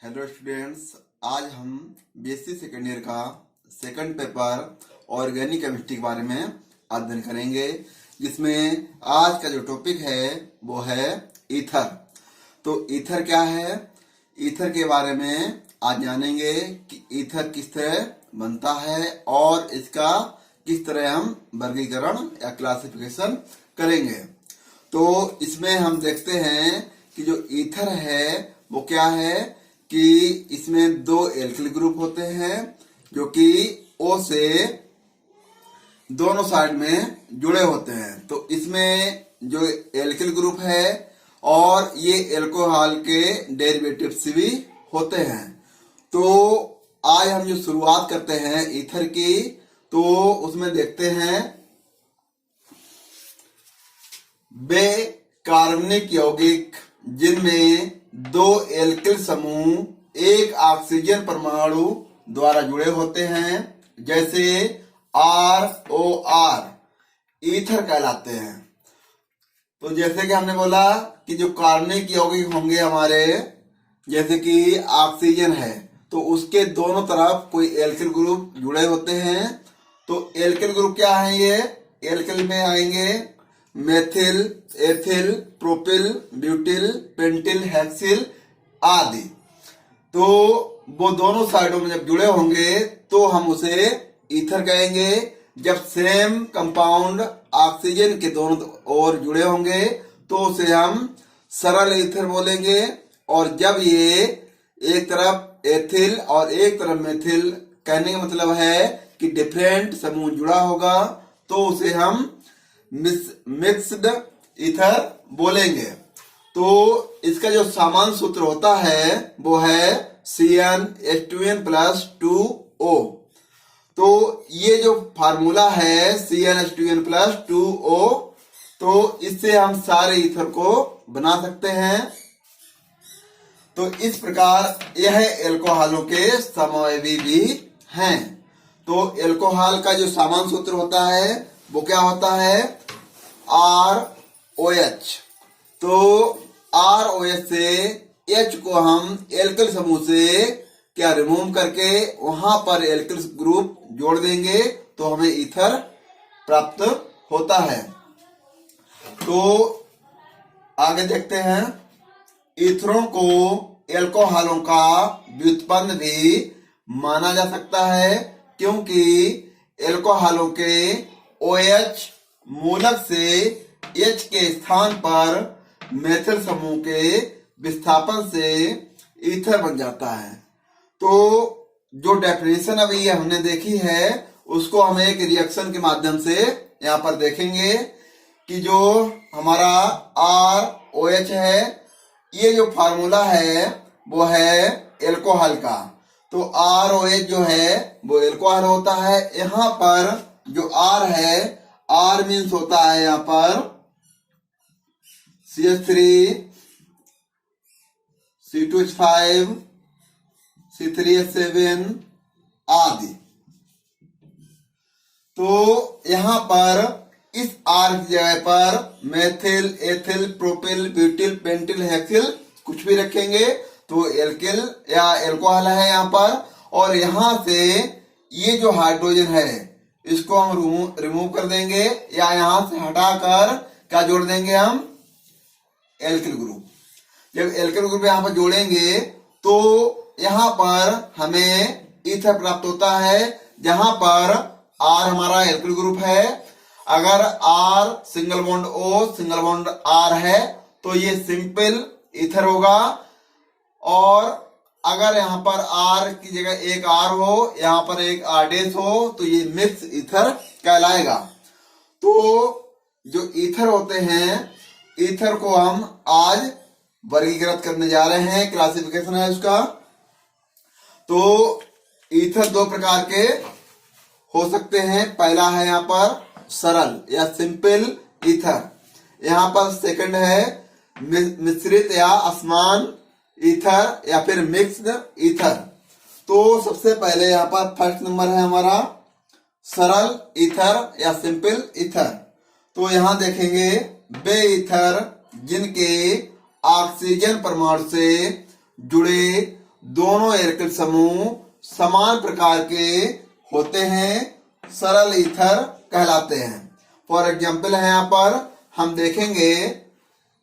Hello students, आज हम BSc second year का सेकंड पेपर ऑर्गेनिक केमिस्ट्री के बारे में अध्ययन करेंगे, जिसमें आज का जो टॉपिक है वो है ईथर। तो ईथर क्या है, ईथर के बारे में आज जानेंगे कि ईथर किस तरह बनता है और इसका किस तरह हम वर्गीकरण या क्लासिफिकेशन करेंगे। तो इसमें हम देखते हैं कि जो ईथर है वो क्या है कि इसमें दो एल्किल ग्रुप होते हैं जो कि O से दोनों साइड में जुड़े होते हैं। तो इसमें जो एल्किल ग्रुप है और ये एल्कोहल के डेरिवेटिव्स भी होते हैं। तो आज हम जो शुरुआत करते हैं ईथर की, तो उसमें देखते हैं वे कार्बनिक यौगिक जिनमें दो एल्किल समूह एक ऑक्सीजन परमाणु द्वारा जुड़े होते हैं, जैसे ROR, ईथर कहलाते हैं। तो जैसे कि हमने बोला कि जो कार्बनिक यौगिक होंगे हमारे, जैसे कि ऑक्सीजन है, तो उसके दोनों तरफ कोई एल्किल ग्रुप जुड़े होते हैं। तो एल्किल ग्रुप क्या है, ये एल्किल में आएंगे methyl, ethyl, propyl, butyl, pentyl, hexyl आदि। तो वो दोनों साइडों में जब जुड़े होंगे तो हम उसे ईथर कहेंगे। जब सेम कंपाउंड ऑक्सीजन के दोनों ओर जुड़े होंगे तो उसे हम सरल ईथर बोलेंगे। और जब ये एक तरफ एथिल और एक तरफ मेथिल, कहने का मतलब है कि डिफरेंट समूह जुड़ा होगा, तो उसे हम मिक्स्ड ईथर बोलेंगे। तो इसका जो सामान्य सूत्र होता है वो है CnH2n+2O। तो ये जो फार्मूला है CnH2n+2O, तो इससे हम सारे ईथर को बना सकते हैं। तो इस प्रकार यह एल्कोहलों के समवयवी भी हैं। तो एल्कोहल का जो सामान्य सूत्र होता है वो क्या होता है, ROH। तो ROH से H को हम एल्किल समूह से क्या रिमूव करके वहां पर एल्किल ग्रुप जोड़ देंगे तो हमें ईथर प्राप्त होता है। तो आगे देखते हैं, ईथरों को एल्कोहलों का व्युत्पन्न भी माना जा सकता है, क्योंकि एल्कोहलों के OH मूलक से H के स्थान पर मेथिल समूह के विस्थापन से ईथर बन जाता है। तो जो डेफिनेशन अभी ये हमने देखी है उसको हम एक रिएक्शन के माध्यम से यहाँ पर देखेंगे कि जो हमारा ROH है, ये जो फार्मूला है वो है एल्कोहल का। तो ROH जो है वो एल्कोहल होता है। यहाँ पर जो R है, R मीन्स होता है यहाँ पर CH3, C2H5, C3H7 आदि। तो यहाँ पर इस R की जगह पर methyl, ethyl, propyl, butyl, pentyl, hexyl कुछ भी रखेंगे तो एल्किल या एल्कोहल है यहाँ पर। और यहाँ से ये जो हाइड्रोजन है इसको हम रिमूव कर देंगे या यहाँ से हटाकर क्या जोड़ देंगे, हम एल्किल ग्रुप। जब एल्किल ग्रुप यहाँ पर जोड़ेंगे तो यहाँ पर हमें ईथर प्राप्त होता है, जहां पर R हमारा एल्किल ग्रुप है। अगर R single bond O single bond R है तो ये सिंपल ईथर होगा। और अगर यहाँ पर R की जगह एक R हो, यहाँ पर एक R' हो, तो ये मिक्स ईथर कहलाएगा। तो जो ईथर होते हैं, ईथर को हम आज वर्गीकृत करने जा रहे हैं, क्लासिफिकेशन है उसका। तो ईथर दो प्रकार के हो सकते हैं। पहला है यहाँ पर सरल या सिंपल ईथर। यहाँ पर सेकंड है मिश्रित या असमान ईथर या फिर मिक्स्ड ईथर। तो सबसे पहले यहाँ पर फर्स्ट नंबर है हमारा सरल ईथर या सिंपल ईथर। तो यहाँ देखेंगे वे ईथर जिनके ऑक्सीजन परमाणु से जुड़े दोनों एल्किल समूह समान प्रकार के होते हैं, सरल ईथर कहलाते हैं। फॉर एग्जाम्पल है यहाँ पर हम देखेंगे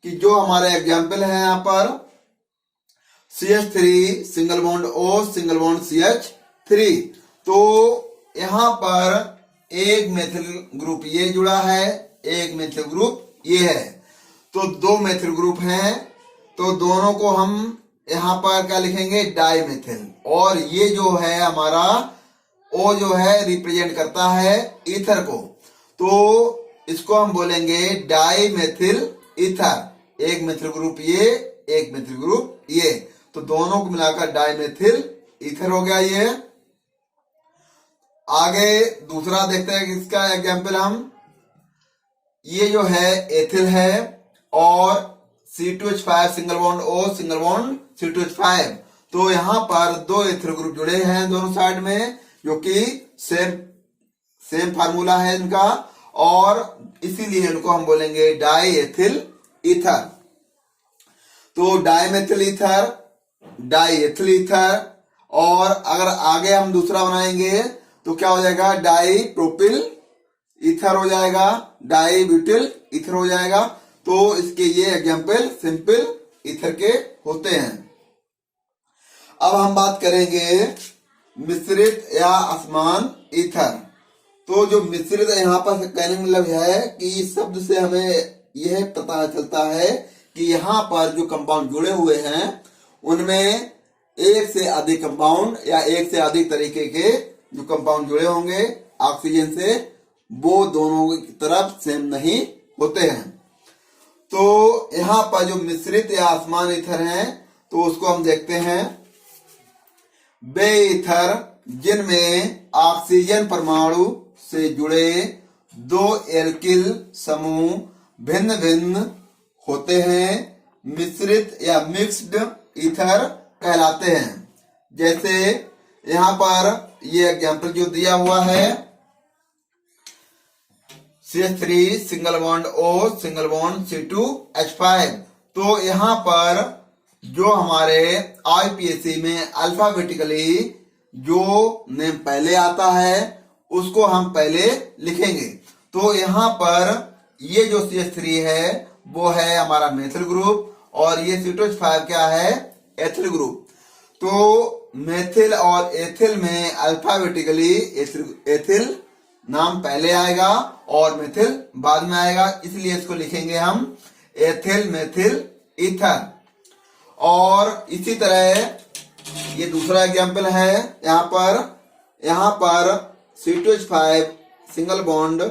कि जो हमारे एग्जाम्पल है यहाँ पर CH3 single bond O single bond CH3, तो यहाँ पर एक मेथिल ग्रुप ये जुड़ा है, एक मेथिल ग्रुप ये है, तो दो मेथिल ग्रुप हैं, तो दोनों को हम यहाँ पर क्या लिखेंगे, डाई मेथिल। और ये जो है हमारा O जो है रिप्रेजेंट करता है ईथर को, तो इसको हम बोलेंगे डाई मेथिल ईथर। एक मेथिल ग्रुप ये, एक मेथिल ग्रुप ये, तो दोनों को मिलाकर डाई मेथिल ईथर हो गया ये। आगे दूसरा देखते हैं इसका एग्जाम्पल हम, ये जो है एथिल है और C2H5 single bond O single bond C2H5, तो यहाँ पर दो एथिल ग्रुप जुड़े हैं दोनों साइड में, जो कि सेम फार्मूला है इनका, और इसीलिए इनको हम बोलेंगे डाई एथिल ईथर। तो dimethyl ether, diethyl ether, और अगर आगे हम दूसरा बनाएंगे तो क्या हो जाएगा, डाई प्रोपिल ईथर हो जाएगा, डाई ब्यूटिल ईथर हो जाएगा। तो इसके ये एग्जाम्पल सिंपल ईथर के होते हैं। अब हम बात करेंगे मिश्रित या असमान ईथर। तो जो मिश्रित यहाँ पर कहने का मतलब है कि इस शब्द से हमें यह पता चलता है कि यहाँ पर जो कंपाउंड जुड़े हुए हैं उनमें एक से अधिक कंपाउंड या एक से अधिक तरीके के जो कंपाउंड जुड़े होंगे ऑक्सीजन से, वो दोनों की तरफ सेम नहीं होते हैं। तो यहाँ पर जो मिश्रित या असमान ईथर हैं, तो उसको हम देखते हैं, वे ईथर जिनमें ऑक्सीजन परमाणु से जुड़े दो एल्किल समूह भिन्न भिन्न होते हैं, मिश्रित या मिक्स्ड ईथर कहलाते हैं। जैसे यहाँ पर ये एग्जाम्पल जो दिया हुआ है, CH3 single bond O single bond C2H5, तो यहाँ पर जो हमारे IUPAC में अल्फाबेटिकली जो नेम पहले आता है उसको हम पहले लिखेंगे। तो यहाँ पर ये जो CH3 है वो है हमारा मेथिल ग्रुप, और ये C2H5 क्या है, एथिल ग्रुप। तो मेथिल और एथिल में अल्फाबेटिकली एथिल नाम पहले आएगा और मेथिल बाद में आएगा, इसलिए इसको लिखेंगे हम एथिल मेथिल ईथर। और इसी तरह ये दूसरा एग्जाम्पल है, यहाँ पर C2H5 single bond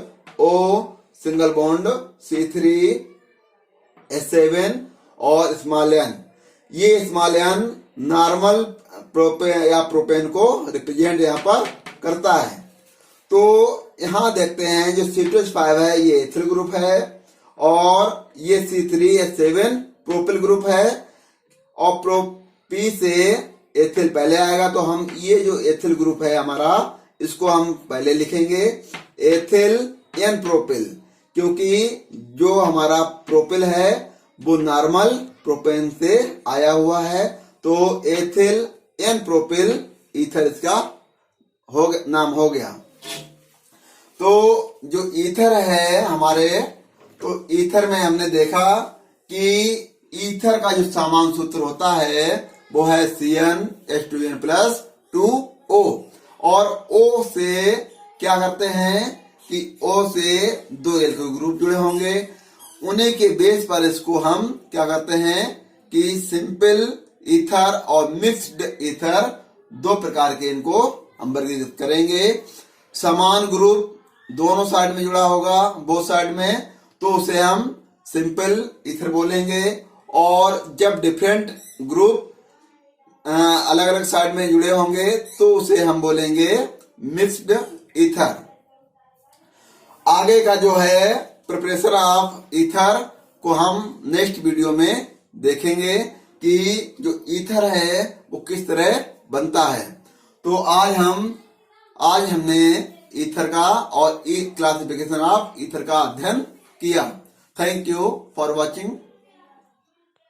O single bond C3H7 और स्मॉल n, ये स्मॉल n नॉर्मल प्रोपेन या प्रोपेन को रिप्रेजेंट यहाँ पर करता है। तो यहाँ देखते हैं जो C2H5 है ये एथिल ग्रुप है, और ये C3H7 प्रोपिल ग्रुप है, और P से एथिल पहले आएगा, तो हम ये जो एथिल ग्रुप है हमारा इसको हम पहले लिखेंगे एथिल एन प्रोपिल, क्योंकि जो हमारा प्रोपिल है वो नॉर्मल प्रोपेन से आया हुआ है, तो एथिल एन प्रोपिल ईथर इसका नाम हो गया। तो जो ईथर है हमारे, तो ईथर में हमने देखा कि ईथर का जो सामान्य सूत्र होता है वो है CnH2n+2O, और O से क्या करते हैं कि O से दो एल्किल ग्रुप जुड़े होंगे, उन्हीं के बेस पर इसको हम क्या करते हैं कि सिंपल ईथर और मिक्स्ड ईथर दो प्रकार के इनको हम वर्गीकृत करेंगे। समान ग्रुप दोनों साइड में जुड़ा होगा, बोथ साइड में, तो उसे हम सिंपल ईथर बोलेंगे, और जब डिफरेंट ग्रुप अलग अलग साइड में जुड़े होंगे तो उसे हम बोलेंगे मिक्स्ड ईथर। आगे का जो है प्रिपरेशन ऑफ ईथर को हम नेक्स्ट वीडियो में देखेंगे कि जो ईथर है वो किस तरह बनता है। तो आज हमने ईथर का और क्लासिफिकेशन ऑफ ईथर का अध्ययन किया। Thank you for watching.